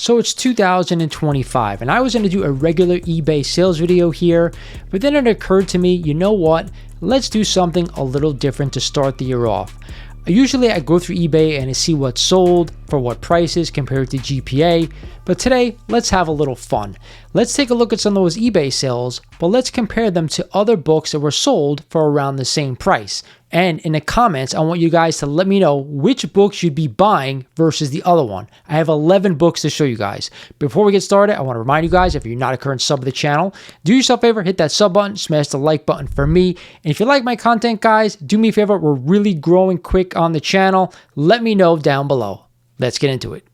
So it's 2025 and I was going to do a regular eBay sales video here, but then it occurred to me, you know what? Let's do something a little different to start the year off. Usually I go through eBay and I see what's sold for what prices compared to GPA, but today let's have a little fun. Let's take a look at some of those eBay sales, but let's compare them to other books that were sold for around the same price. And in the comments, I want you guys to let me know which books you'd be buying versus the other one. I have 11 books to show you guys. Before we get started, I want to remind you guys, if you're not a current sub of the channel, do yourself a favor, hit that sub button, smash the like button for me. And if you like my content, guys, do me a favor, we're really growing quick on the channel. Let me know down below. Let's get into it.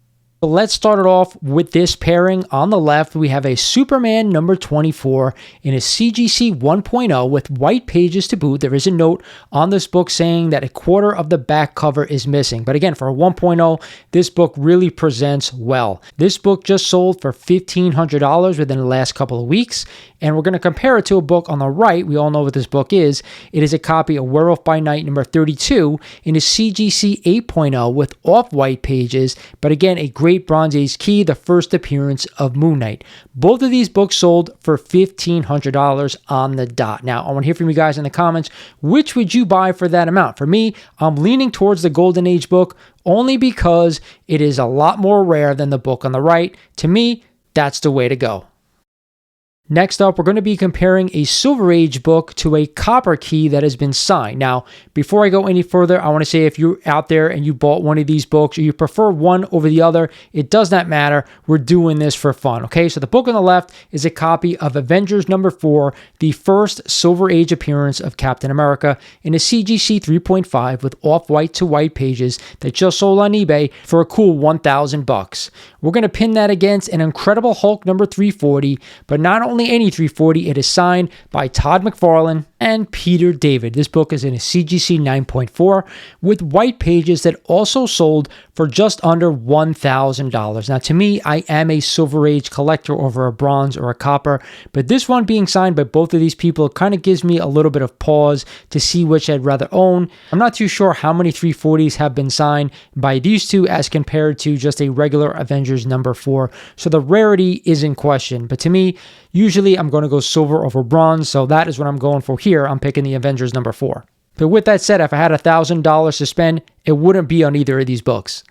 So let's start it off with this pairing. On the left, we have a Superman number 24 in a CGC 1.0 with white pages to boot. There is a note on this book saying that a quarter of the back cover is missing. But again, for a 1.0, this book really presents well. This book just sold for $1,500 within the last couple of weeks. And we're going to compare it to a book on the right. We all know what this book is. It is a copy of Werewolf by Night number 32 in a CGC 8.0 with off-white pages. But again, a great Bronze Age key, the first appearance of Moon Knight. Both of these books sold for $1,500 on the dot. Now, I want to hear from you guys in the comments. Which would you buy for that amount? For me, I'm leaning towards the Golden Age book only because it is a lot more rare than the book on the right. To me, that's the way to go. Next up, we're going to be comparing a Silver Age book to a copper key that has been signed. Now, before I go any further, I want to say if you're out there and you bought one of these books or you prefer one over the other, it does not matter. We're doing this for fun, okay? So the book on the left is a copy of Avengers number 4, the first Silver Age appearance of Captain America in a CGC 3.5 with off-white to white pages that just sold on eBay for a cool $1,000. We're going to pin that against an Incredible Hulk number 340, but not only any 340, it is signed by Todd McFarlane and Peter David. This book is in a CGC 9.4 with white pages that also sold for just under $1,000. Now, to me, I am a Silver Age collector over a bronze or a copper, but this one being signed by both of these people kind of gives me a little bit of pause to see which I'd rather own. I'm not too sure how many 340s have been signed by these two as compared to just a regular Avengers number 4, so the rarity is in question. But to me, usually I'm going to go silver over bronze, so that is what I'm going for here. I'm picking the Avengers number 4. But with that said, if I had $1,000 to spend, it wouldn't be on either of these books.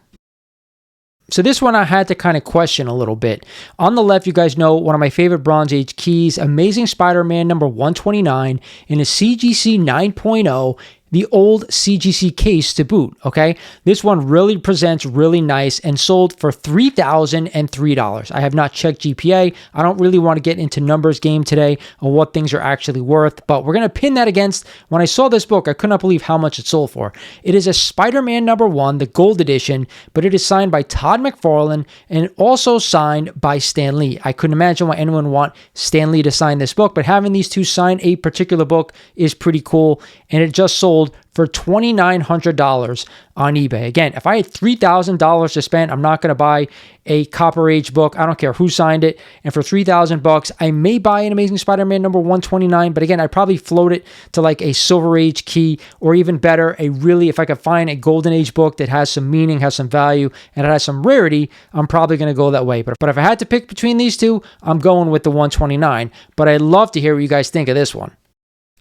So this one I had to kind of question a little bit. On the left, you guys know one of my favorite Bronze Age keys, Amazing Spider-Man number 129 in a CGC 9.0, the old CGC case to boot, okay? This one really presents really nice and sold for $3,003. I have not checked GPA. I don't really want to get into numbers game today on what things are actually worth, but we're going to pin that against, when I saw this book, I could not believe how much it sold for. It is a Spider-Man number 1, the gold edition, but it is signed by Todd McFarlane and also signed by Stan Lee. I couldn't imagine why anyone would want Stan Lee to sign this book, but having these two sign a particular book is pretty cool, and it just sold for $2,900 on eBay. Again, if I had $3,000 to spend, I'm not going to buy a Copper Age book. I don't care who signed it. And for $3,000, I may buy an Amazing Spider-Man number 129, but again, I'd probably float it to like a Silver Age key, or even better, if I could find a Golden Age book that has some meaning, has some value, and it has some rarity, I'm probably going to go that way. But if I had to pick between these two, I'm going with the 129. But I'd love to hear what you guys think of this one.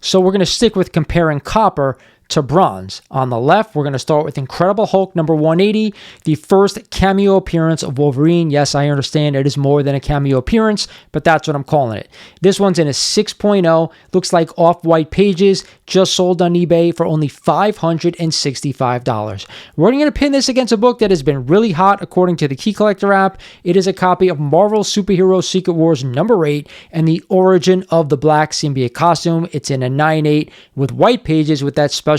So we're going to stick with comparing copper to bronze. On the left, we're going to start with Incredible Hulk number 180, the first cameo appearance of Wolverine. Yes, I understand it is more than a cameo appearance, but that's what I'm calling it. This one's in a 6.0, looks like off-white pages, just sold on eBay for only $565. We're going to pin this against a book that has been really hot according to the Key Collector app. It is a copy of Marvel Superhero Secret Wars number 8 and the origin of the Black Symbiote costume. It's in a 9.8 with white pages with that special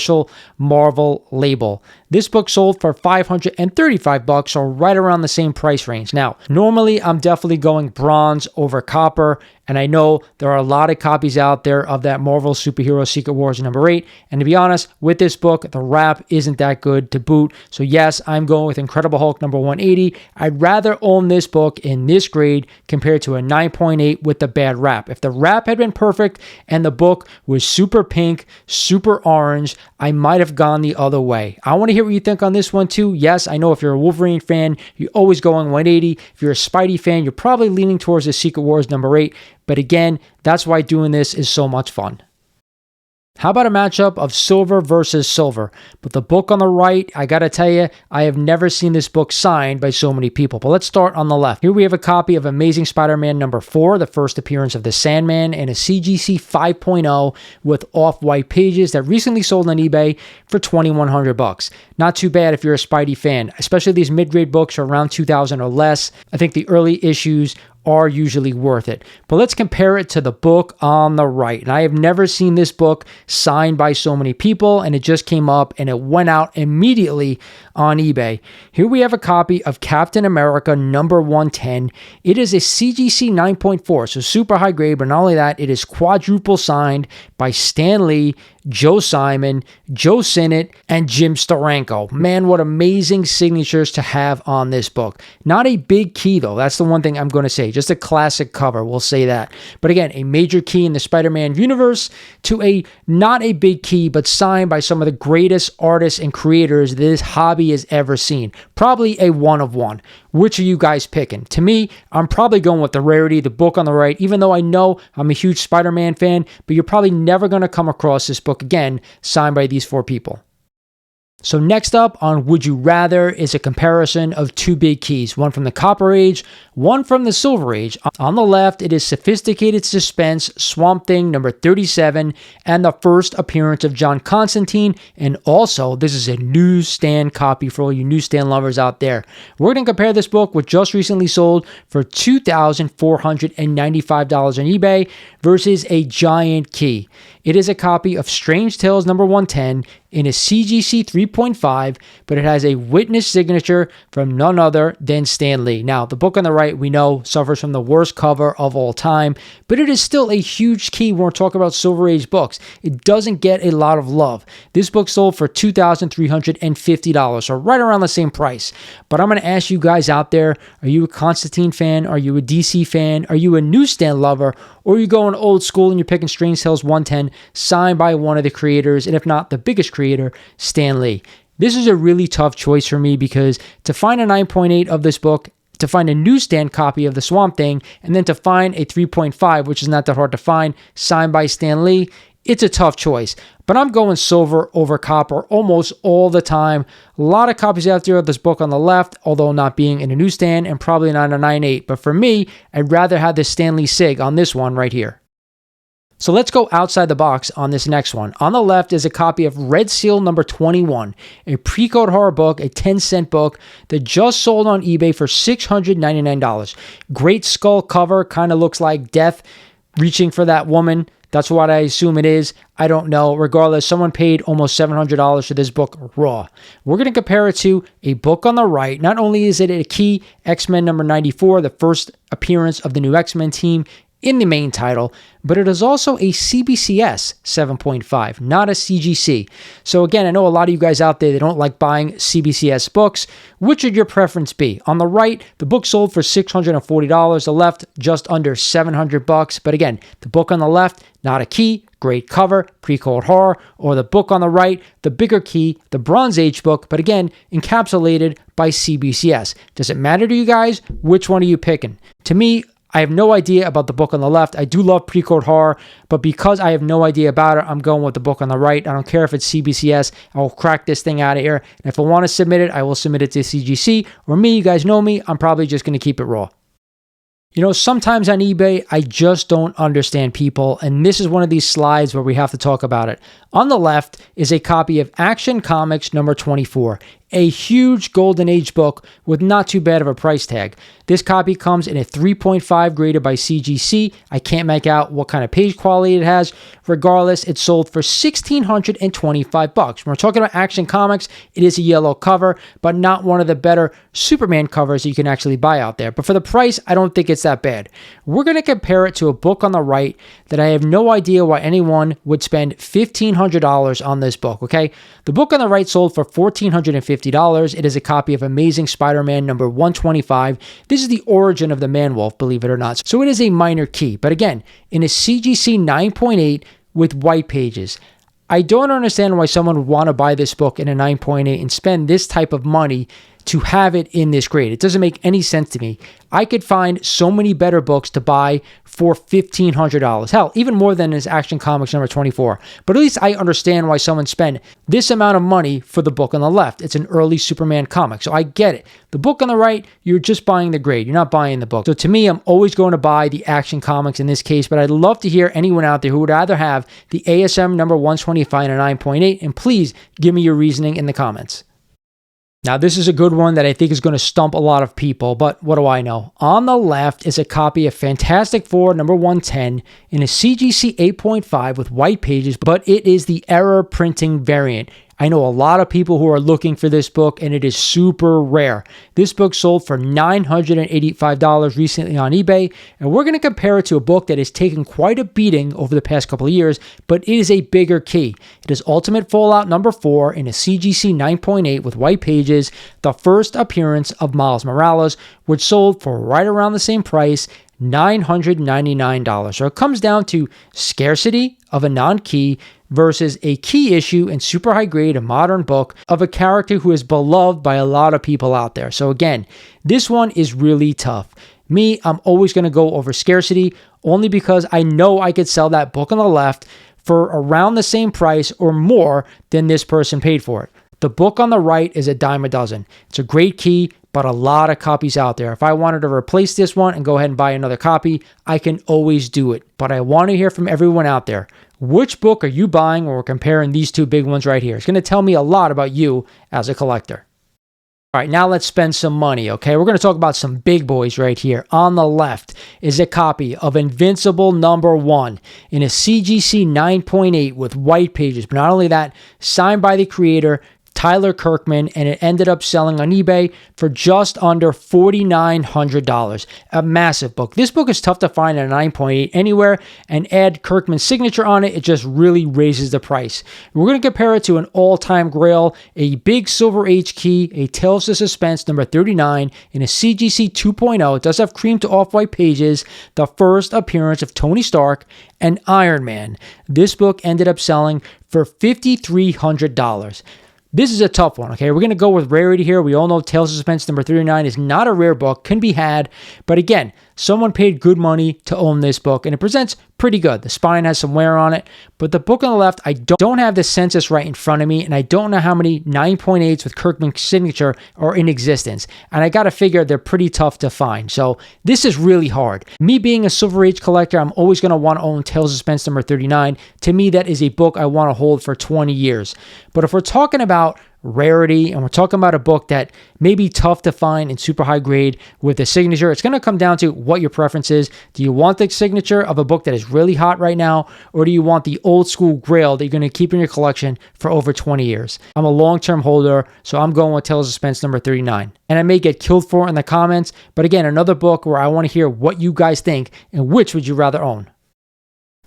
Marvel label. This book sold for $535, or right around the same price range. Now, normally I'm definitely going bronze over copper, and I know there are a lot of copies out there of that Marvel Superhero Secret Wars number 8, and to be honest, with this book, the wrap isn't that good to boot. So yes, I'm going with Incredible Hulk number 180. I'd rather own this book in this grade compared to a 9.8 with the bad wrap. If the wrap had been perfect and the book was super pink, super orange, I might have gone the other way. I want to hear what you think on this one too. Yes, I know if you're a Wolverine fan, you're always going 180. If you're a Spidey fan, you're probably leaning towards the Secret Wars number 8. But again, that's why doing this is so much fun. How about a matchup of silver versus silver? But the book on the right, I gotta tell you, I have never seen this book signed by so many people. But let's start on the left. Here we have a copy of Amazing Spider-Man number 4, the first appearance of the Sandman, and a CGC 5.0 with off-white pages that recently sold on eBay for $2,100. Not too bad if you're a Spidey fan, especially these mid-grade books are around 2,000 or less. I think the early issues are usually worth it. But let's compare it to the book on the right. And I have never seen this book signed by so many people, and it just came up and it went out immediately on eBay. Here we have a copy of Captain America number 110. It is a CGC 9.4, so super high grade, but not only that, it is quadruple signed by Stan Lee, Joe Simon, Joe Sinnott, and Jim Steranko. Man, what amazing signatures to have on this book. Not a big key, though. That's the one thing I'm going to say. Just a classic cover, we'll say that. But again, a major key in the Spider-Man universe to a not a big key, but signed by some of the greatest artists and creators this hobby has ever seen. Probably a one of one. Which are you guys picking? To me, I'm probably going with the rarity, the book on the right, even though I know I'm a huge Spider-Man fan, but you're probably never going to come across this book again signed by these 4 people. So next up on Would You Rather is a comparison of 2 big keys, one from the Copper Age, one from the Silver Age. On the left, it is Sophisticated Suspense, Swamp Thing number 37, and the first appearance of John Constantine, and also this is a newsstand copy for all you newsstand lovers out there. We're going to compare this book, which just recently sold for $2,495 on eBay, versus a giant key. It is a copy of Strange Tales number 110 in a CGC 3.5, but it has a witness signature from none other than Stan Lee. Now, the book on the right, we know, suffers from the worst cover of all time, but it is still a huge key when we're talking about Silver Age books. It doesn't get a lot of love. This book sold for $2,350, so right around the same price. But I'm going to ask you guys out there, are you a Constantine fan? Are you a DC fan? Are you a newsstand lover? Or are you going old school and you're picking Strange Tales 110, signed by one of the creators, and if not the biggest creator, Stan Lee? This is a really tough choice for me because to find a 9.8 of this book, to find a newsstand copy of the Swamp Thing, and then to find a 3.5, which is not that hard to find, signed by Stan Lee, it's a tough choice. But I'm going silver over copper almost all the time. A lot of copies out there of this book on the left, although not being in a newsstand and probably not a 9.8. But for me, I'd rather have the Stan Lee Sig on this one right here. So let's go outside the box on this next one. On the left is a copy of Red Seal number 21, a pre-code horror book, a 10-cent book that just sold on eBay for $699. Great skull cover, kind of looks like death reaching for that woman. That's what I assume it is. I don't know. Regardless, someone paid almost $700 for this book raw. We're going to compare it to a book on the right. Not only is it a key, X-Men number 94, the first appearance of the new X-Men team in the main title, but it is also a CBCS 7.5, not a CGC. So again, I know a lot of you guys out there, they don't like buying CBCS books. Which would your preference be? On the right, the book sold for $640. The left, just under $700. But again, the book on the left, not a key, great cover, pre-code horror, or the book on the right, the bigger key, the Bronze Age book, but again, encapsulated by CBCS. Does it matter to you guys? Which one are you picking? To me, I have no idea about the book on the left. I do love pre-code horror, but because I have no idea about it, I'm going with the book on the right. I don't care if it's CBCS. I will crack this thing out of here. And if I want to submit it, I will submit it to CGC. Or me, you guys know me, I'm probably just going to keep it raw. You know, sometimes on eBay, I just don't understand people, and this is one of these slides where we have to talk about it. On the left is a copy of Action Comics number 24, a huge Golden Age book with not too bad of a price tag. This copy comes in a 3.5 graded by CGC. I can't make out what kind of page quality it has. Regardless, it sold for $1,625. When we're talking about Action Comics, it is a yellow cover, but not one of the better Superman covers that you can actually buy out there. But for the price, I don't think it's that bad. We're going to compare it to a book on the right that I have no idea why anyone would spend $1,500 on this book, okay? The book on the right sold for $1,450. It is a copy of Amazing Spider-Man number 125. This is the origin of the Man-Wolf, believe it or not. So it is a minor key. But again, in a CGC 9.8 with white pages, I don't understand why someone would want to buy this book in a 9.8 and spend this type of money to have it in this grade. It doesn't make any sense to me. I could find so many better books to buy for $1,500. Hell, even more than this Action Comics number 24. But at least I understand why someone spent this amount of money for the book on the left. It's an early Superman comic, so I get it. The book on the right, you're just buying the grade. You're not buying the book. So to me, I'm always going to buy the Action Comics in this case, but I'd love to hear anyone out there who would rather have the ASM number 125 and a 9.8, and please give me your reasoning in the comments. Now, this is a good one that I think is going to stump a lot of people, but what do I know? On the left is a copy of Fantastic Four number 110 in a CGC 8.5 with white pages, but it is the error printing variant. I know a lot of people who are looking for this book, and it is super rare. This book sold for $985 recently on eBay, and we're going to compare it to a book that has taken quite a beating over the past couple of years, but it is a bigger key. It is Ultimate Fallout number 4 in a CGC 9.8 with white pages, the first appearance of Miles Morales, which sold for right around the same price, $999. So it comes down to scarcity of a non-key versus a key issue in super high grade, a modern book of a character who is beloved by a lot of people out there. So again, this one is really tough. Me, I'm always going to go over scarcity only because I know I could sell that book on the left for around the same price or more than this person paid for it. The book on the right is a dime a dozen. It's a great key, but a lot of copies out there. If I wanted to replace this one and go ahead and buy another copy, I can always do it. But I want to hear from everyone out there. Which book are you buying when we're comparing these two big ones right here? It's going to tell me a lot about you as a collector. All right, now let's spend some money, okay? We're going to talk about some big boys right here. On the left is a copy of Invincible number 1 in a CGC 9.8 with white pages. But not only that, signed by the creator, Tyler Kirkman, and it ended up selling on eBay for just under $4,900. A massive book. This book is tough to find at a 9.8 anywhere, and add Kirkman's signature on it, it just really raises the price. We're going to compare it to an all-time grail, a big Silver Age key, a Tales of Suspense number 39 in a CGC 2.0. It does have cream to off-white pages, the first appearance of Tony Stark and Iron Man. This book ended up selling for $5,300. This is a tough one, okay? We're going to go with rarity here. We all know Tales of Suspense number 39 is not a rare book, can be had. But again, someone paid good money to own this book, and it presents pretty good. The spine has some wear on it. But the book on the left, I don't have the census right in front of me, and I don't know how many 9.8s with Kirkman's signature are in existence. And I got to figure they're pretty tough to find. So this is really hard. Me being a Silver Age collector, I'm always going to want to own Tales of Suspense number 39. To me, that is a book I want to hold for 20 years. But if we're talking about rarity and we're talking about a book that may be tough to find in super high grade with a signature, it's going to come down to what your preference is. Do you want the signature of a book that is really hot right now, or do you want the old school grail that you're going to keep in your collection for over 20 years? I'm a long-term holder, so I'm going with Tales of Suspense number 39. And I may get killed for it in the comments, but again, another book where I want to hear what you guys think and which would you rather own.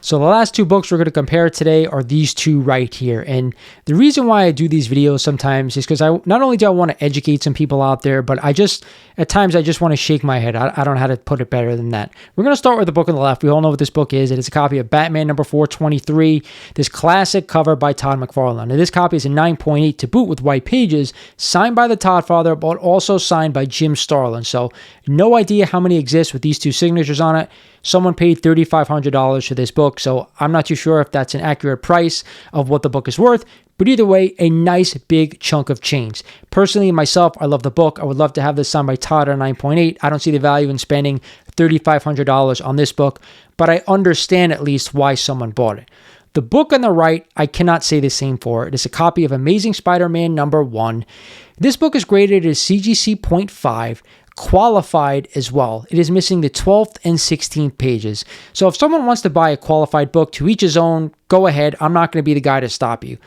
So the last two books we're going to compare today are these two right here. And the reason why I do these videos sometimes is because not only do I want to educate some people out there, but at times I just want to shake my head. I don't know how to put it better than that. We're going to start with the book on the left. We all know what this book is. It is a copy of Batman number 423, this classic cover by Todd McFarlane. Now this copy is a 9.8 to boot with white pages, signed by the Todd father, but also signed by Jim Starlin. So no idea how many exist with these two signatures on it. Someone paid $3,500 for this book, so I'm not too sure if that's an accurate price of what the book is worth, but either way, a nice big chunk of change. Personally, myself, I love the book. I would love to have this signed by Todd at 9.8. I don't see the value in spending $3,500 on this book, but I understand at least why someone bought it. The book on the right, I cannot say the same for. It is a copy of Amazing Spider-Man number 1. This book is graded as CGC 0.5, qualified as well. It is missing the 12th and 16th pages. So if someone wants to buy a qualified book, to each his own, go ahead. I'm not going to be the guy to stop you.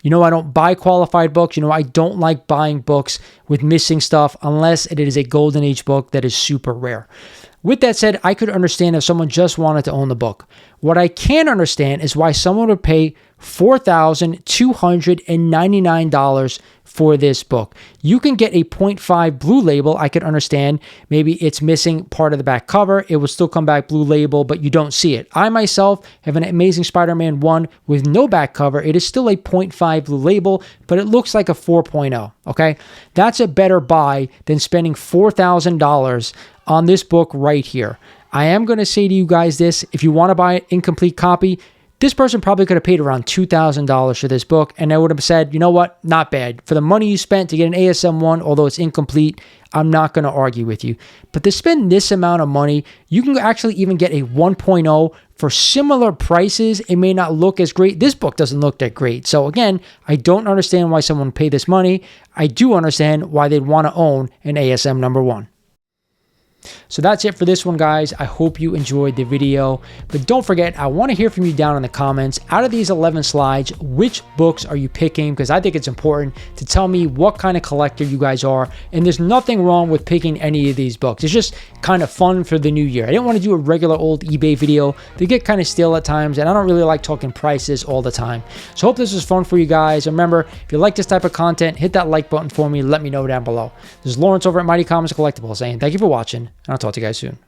You know, I don't buy qualified books. You know, I don't like buying books with missing stuff unless it is a golden age book that is super rare. With that said, I could understand if someone just wanted to own the book. What I can understand is why someone would pay $4,299 for this book. You can get a 0.5 blue label. I could understand maybe it's missing part of the back cover. It will still come back blue label, but you don't see it. I myself have an Amazing Spider-Man 1 with no back cover. It is still a 0.5 blue label, but it looks like a 4.0, okay? That's a better buy than spending $4,000 on this book right here. I am going to say to you guys this, if you want to buy an incomplete copy, this person probably could have paid around $2,000 for this book, and I would have said, you know what, not bad. For the money you spent to get an ASM 1, although it's incomplete, I'm not going to argue with you. But to spend this amount of money, you can actually even get a 1.0 for similar prices. It may not look as great. This book doesn't look that great. So again, I don't understand why someone would pay this money. I do understand why they'd want to own an ASM number 1. So that's it for this one, guys. I hope you enjoyed the video, but don't forget, I want to hear from you down in the comments. Out of these 11 slides, which books are you picking? Because I think it's important to tell me what kind of collector you guys are, and there's nothing wrong with picking any of these books. It's just kind of fun for the new year. I didn't want to do a regular old eBay video. They get kind of stale at times, and I don't really like talking prices all the time. So I hope this was fun for you guys. Remember, if you like this type of content, hit that like button for me. Let me know down below. This is Lawrence over at Mighty Comics Collectibles saying thank you for watching, and I'll talk to you guys soon.